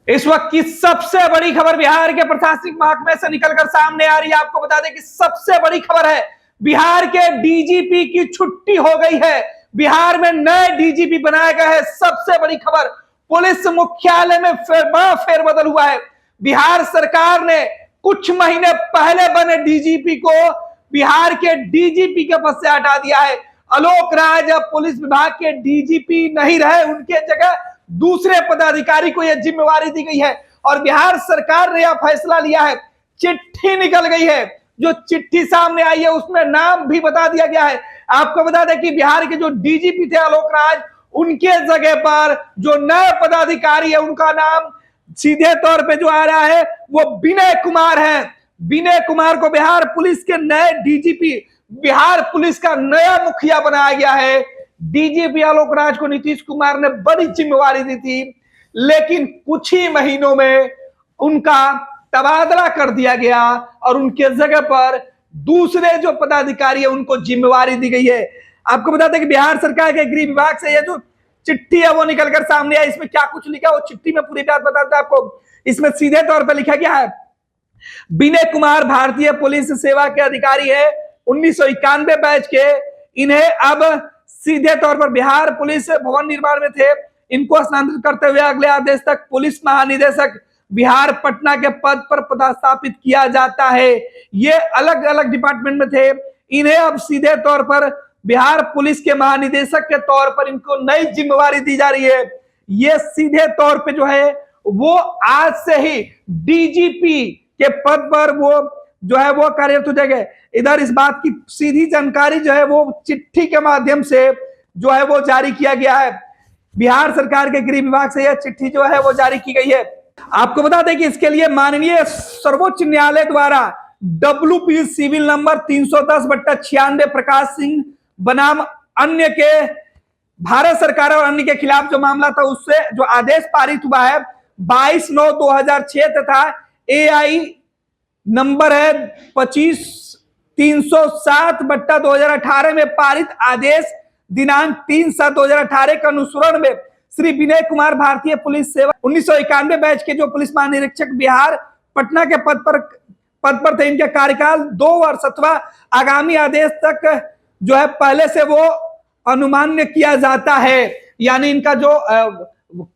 इस वक्त की सबसे बड़ी खबर बिहार के प्रशासनिक महकमे से निकलकर सामने आ रही है। आपको बता दें कि सबसे बड़ी खबर है, बिहार के डीजीपी की छुट्टी हो गई है। बिहार में नए डीजीपी बनाया गया है। सबसे बड़ी खबर, पुलिस मुख्यालय में बड़ा फेरबदल हुआ है। बिहार सरकार ने कुछ महीने पहले बने डीजीपी को बिहार के डीजीपी के पद से हटा दिया है। आलोक राज अब पुलिस विभाग के डीजीपी नहीं रहे, उनके जगह दूसरे पदाधिकारी को यह जिम्मेवारी दी गई है। और बिहार सरकार ने यह फैसला लिया है, चिट्ठी निकल गई है। जो चिट्ठी सामने आई है उसमें नाम भी बता दिया गया है। आपको बता दें कि बिहार के जो डीजीपी थे आलोक राज, उनके जगह पर जो नए पदाधिकारी है उनका नाम सीधे तौर पे जो आ रहा है वो विनय कुमार है। विनय कुमार को बिहार पुलिस के नए डीजीपी, बिहार पुलिस का नया मुखिया बनाया गया है। डीजीपी आलोक राज को नीतीश कुमार ने बड़ी जिम्मेवारी दी थी, लेकिन कुछ ही महीनों में उनका तबादला कर दिया गया और उनके जगह पर दूसरे जो पदाधिकारी है उनको जिम्मेवारी दी गई है। आपको बता दें कि बिहार सरकार के गृह विभाग से यह जो चिट्ठी है वो निकलकर सामने आई। इसमें क्या कुछ लिखा, वो चिट्ठी में पूरी बात बताता है आपको। इसमें सीधे तौर पर लिखा गया है, विनय कुमार भारतीय पुलिस सेवा के अधिकारी है, 1991 बैच के। इन्हें अब सीधे तौर पर बिहार पुलिस भवन निर्माण में थे, इनको स्थानांतरित करते हुए अगले आदेश तक पुलिस महानिदेशक बिहार पटना के पद पर पदस्थापित किया जाता है। ये अलग अलग डिपार्टमेंट में थे, इन्हें अब सीधे तौर पर बिहार पुलिस के महानिदेशक के तौर पर इनको नई जिम्मेवारी दी जा रही है। ये सीधे तौर पे जो है वो आज से ही डीजीपी के पद पर वो जो है वो कार्यरत हो जाएंगे। इधर इस बात की सीधी जानकारी जो है वो चिट्ठी के माध्यम से जो है वो जारी किया गया है। बिहार सरकार के गृह विभाग से यह चिट्ठी जो है वो जारी की गई है। आपको बता दें कि इसके लिए माननीय सर्वोच्च न्यायालय द्वारा WP civil number 310/96 Prakash Singh बनाम अन्य के भारत सरकार और अन्य के खिलाफ जो मामला था उससे जो आदेश पारित हुआ है 22/9/2006 तथा AI नंबर है 25/307/2018 में पारित आदेश दिनांक 3/7/2018 के अनुसरण में श्री विनय कुमार भारतीय पुलिस सेवा 1991 बैच के जो पुलिस महानिरीक्षक बिहार पटना के पद पर थे, इनका कार्यकाल 2 वर्ष अथवा आगामी आदेश तक जो है पहले से वो अनुमान्य किया जाता है। यानी इनका जो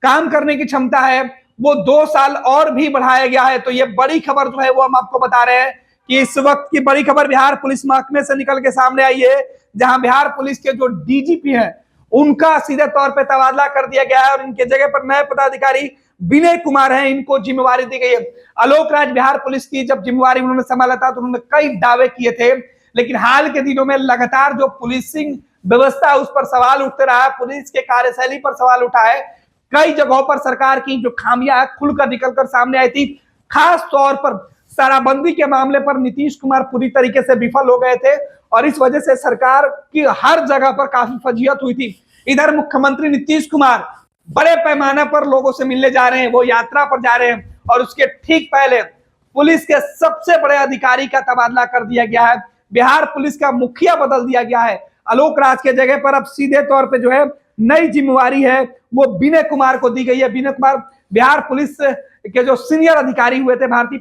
काम करने की क्षमता है वो 2 साल और भी बढ़ाया गया है। तो ये बड़ी खबर जो है वो हम आपको बता रहे हैं कि इस वक्त की बड़ी खबर बिहार पुलिस महकमे से निकल के सामने आई है, जहां बिहार पुलिस के जो डीजीपी हैं उनका सीधे तौर पे तबादला कर दिया गया है और इनके जगह पर नए पदाधिकारी विनय कुमार हैं, इनको जिम्मेवारी दी गई है। आलोक राज बिहार पुलिस की जब जिम्मेवारी उन्होंने संभाला था तो उन्होंने कई दावे किए थे, लेकिन हाल के दिनों में लगातार जो पुलिसिंग व्यवस्था उस पर सवाल उठते रहा है, पुलिस के कार्यशैली पर सवाल उठा है। कई जगहों पर सरकार की जो खामियां खुलकर निकलकर सामने आई थी। खास तौर पर शराबबंदी के मामले पर नीतीश कुमार पूरी तरीके से विफल हो गए थे और इस वजह से सरकार की हर जगह पर काफी फजीहत हुई थी। इधर मुख्यमंत्री नीतीश कुमार बड़े पैमाने पर लोगों से मिलने जा रहे हैं, वो यात्रा पर जा रहे हैं और उसके ठीक पहले पुलिस के सबसे बड़े अधिकारी का तबादला कर दिया गया है। बिहार पुलिस का मुखिया बदल दिया गया है। आलोक राज के जगह पर अब सीधे तौर पे जो है नई जिम्मेवारी है वो विनय कुमार को दी गई है। विनय कुमार बिहार पुलिस के जो सीनियर अधिकारी हुए थे, भारतीय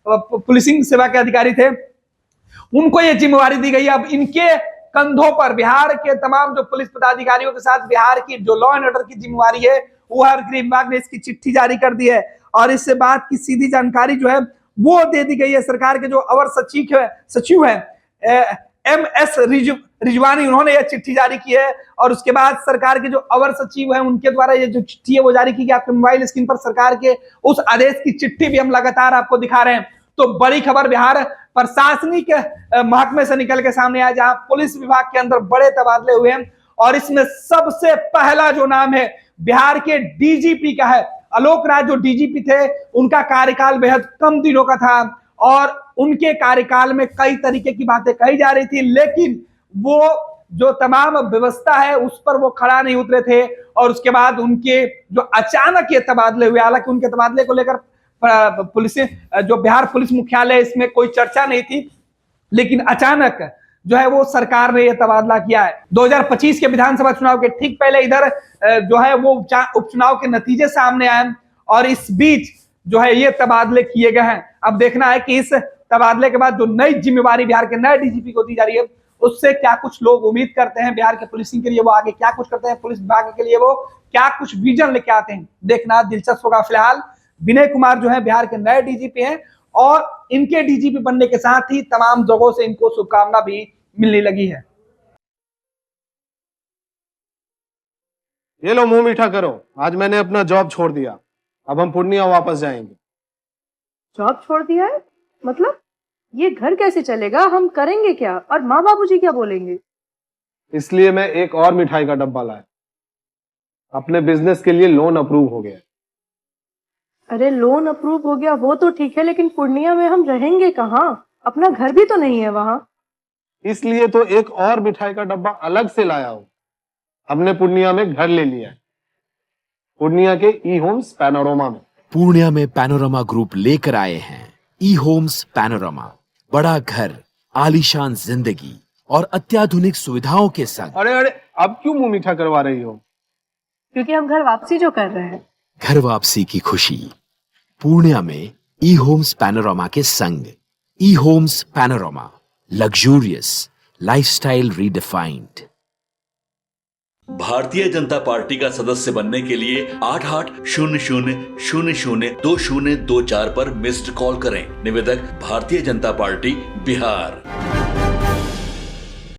पुलिसिंग सेवा के अधिकारी थे, उनको ये जिम्मेवारी दी गई है। अब इनके कंधों पर बिहार के तमाम जो पुलिस पदाधिकारियों के साथ बिहार की जो लॉ एंड ऑर्डर की जिम्मेवारी है वो हर गृह विभाग ने इसकी चिट्ठी जारी कर दी है और इससे बात की सीधी जानकारी जो है वो दे दी गई है। सरकार के जो अवर सचिव है MS रिजवानी, उन्होंने यह चिट्ठी जारी की है और उसके बाद सरकार के जो अवर सचिव हैं उनके द्वारा ये जो चिट्ठी है वो जारी की गई। आपके मोबाइल स्क्रीन पर सरकार के उस आदेश की चिट्ठी भी हम लगातार आपको दिखा रहे हैं। तो बड़ी खबर बिहार प्रशासनिक महकमे से निकल के सामने आया, जहां पुलिस विभाग के अंदर बड़े तबादले हुए हैं और इसमें सबसे पहला जो नाम है बिहार के डीजीपी का है। आलोक राज जो डीजीपी थे उनका कार्यकाल बेहद कम दिनों का था और उनके कार्यकाल में कई तरीके की बातें कही जा रही थी, लेकिन वो जो तमाम व्यवस्था है उस पर वो खड़ा नहीं उतरे थे और उसके बाद उनके जो अचानक ये तबादले हुए, हालांकि उनके तबादले को लेकर पुलिस जो बिहार पुलिस मुख्यालय इसमें कोई चर्चा नहीं थी, लेकिन अचानक जो है वो सरकार ने यह तबादला किया है। 2025 के विधानसभा चुनाव के ठीक पहले इधर जो है वो उपचुनाव के नतीजे सामने आए और इस बीच जो है ये तबादले किए गए हैं। अब देखना है कि इस तबादले के बाद जो नई जिम्मेवारी बिहार के नए डीजीपी को दी जा रही है उससे क्या कुछ लोग उम्मीद करते हैं बिहार के पुलिसिंग के लिए, वो आगे क्या कुछ करते हैं, पुलिस विभाग के लिए वो क्या कुछ विजन लेके आते हैं, देखना दिलचस्प होगा। फिलहाल विनय कुमार जो है बिहार के नए डीजीपी हैं और इनके डीजीपी बनने के साथ ही तमाम जगहों से इनको शुभकामना भी मिलने लगी है। ये लो मुंह मीठा करो, आज मैंने अपना जॉब छोड़ दिया, अब हम पूर्णिया वापस जाएंगे। जॉब छोड़ दिया है? मतलब ये घर कैसे चलेगा? हम करेंगे क्या? और माँ बाबूजी क्या बोलेंगे? इसलिए मैं एक और मिठाई का डब्बा लाया, अपने बिजनेस के लिए लोन अप्रूव हो गया। अरे लोन अप्रूव हो गया वो तो ठीक है, लेकिन पूर्णिया में हम रहेंगे कहाँ? अपना घर भी तो नहीं है वहाँ। इसलिए तो एक और मिठाई का डब्बा अलग से लाया हूं। हमने पूर्णिया में घर ले लिया है, पूर्णिया के ई होम्स पैनोरमा में। पूर्णिया में पैनोरमा ग्रुप लेकर आए हैं ई होम्स पैनोरमा, बड़ा घर, आलीशान जिंदगी और अत्याधुनिक सुविधाओं के संग। अरे अरे अब क्यों मुंह मीठा करवा रही हो? क्योंकि हम घर वापसी जो कर रहे हैं। घर वापसी की खुशी पूर्णिया में ई होम्स पैनोरमा के संग। ई homes panorama, luxurious lifestyle redefined. Bharatiya Janata party का सदस्य बनने के लिए 8800002024 पर मिस्ड कॉल करें। निवेदक भारतीय जनता पार्टी बिहार।